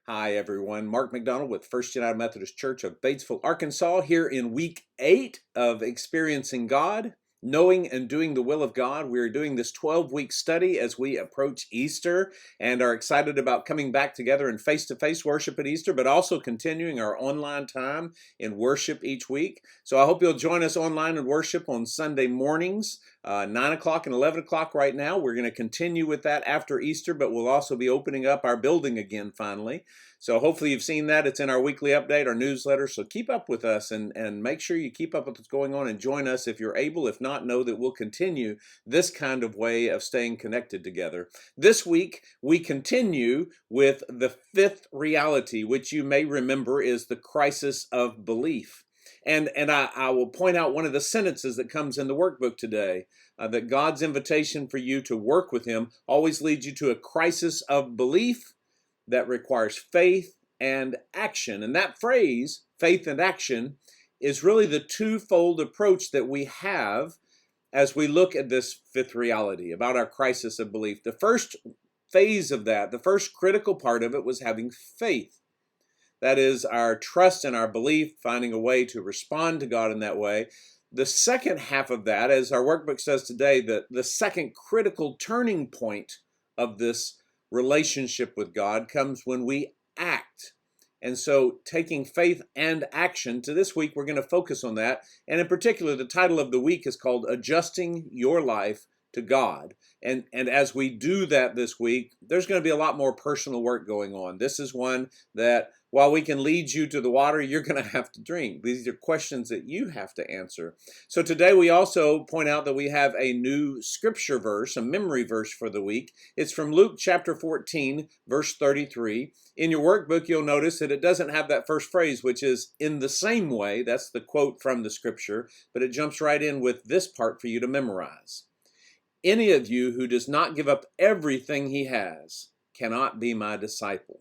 Hi, everyone. Mark McDonald with First United Methodist Church of Batesville, Arkansas, here in week 8 of Experiencing God, Knowing and Doing the Will of God. We're doing this 12-week study as we approach Easter and are excited about coming back together in face-to-face worship at Easter, but also continuing our online time in worship each week. So I hope you'll join us online in worship on Sunday mornings, 9 o'clock and 11 o'clock right now. We're going to continue with that after Easter, but we'll also be opening up our building again finally. So hopefully you've seen that. It's in our weekly update, our newsletter. So keep up with us and make sure you keep up with what's going on and join us if you're able. If not, know that we'll continue this kind of way of staying connected together. This week, we continue with the fifth reality, which you may remember is the crisis of belief. And I will point out one of the sentences that comes in the workbook today, that God's invitation for you to work with Him always leads you to a crisis of belief that requires faith and action. And that phrase, faith and action, is really the twofold approach that we have as we look at this fifth reality about our crisis of belief. The first phase of that, the first critical part of it was having faith. That is our trust and our belief, finding a way to respond to God in that way. The second half of that, as our workbook says today, the second critical turning point of this relationship with God comes when we act. And so taking faith and action, to this week, we're going to focus on that. And in particular, the title of the week is called Adjusting Your Life to God. And as we do that this week, there's going to be a lot more personal work going on. This is one that while we can lead you to the water, you're going to have to drink. These are questions that you have to answer. So today we also point out that we have a new scripture verse, a memory verse for the week. It's from Luke chapter 14, verse 33. In your workbook, you'll notice that it doesn't have that first phrase, which is in the same way. That's the quote from the scripture, but it jumps right in with this part for you to memorize. Any of you who does not give up everything he has cannot be my disciple.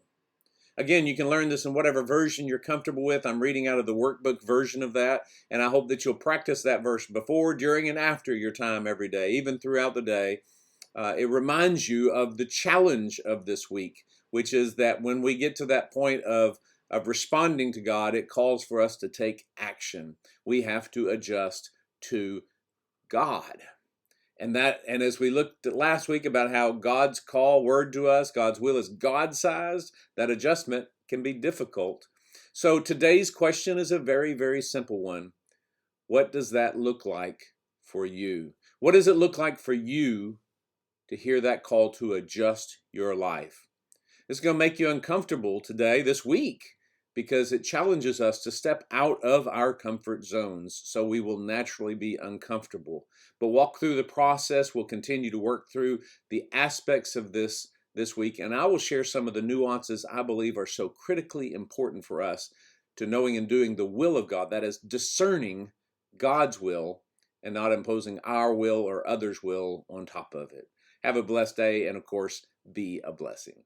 Again, you can learn this in whatever version you're comfortable with. I'm reading out of the workbook version of that, and I hope that you'll practice that verse before, during, and after your time every day, even throughout the day. It reminds you of the challenge of this week, which is that when we get to that point of responding to God, it calls for us to take action. We have to adjust to God. And as we looked at last week about how God's word to us, God's will is God-sized, that adjustment can be difficult. So today's question is a very, very simple one. What does that look like for you? What does it look like for you to hear that call to adjust your life? It's going to make you uncomfortable today, this week, because it challenges us to step out of our comfort zones, so we will naturally be uncomfortable. But walk through the process. We'll continue to work through the aspects of this week, and I will share some of the nuances I believe are so critically important for us to knowing and doing the will of God, that is, discerning God's will and not imposing our will or others' will on top of it. Have a blessed day, and of course, be a blessing.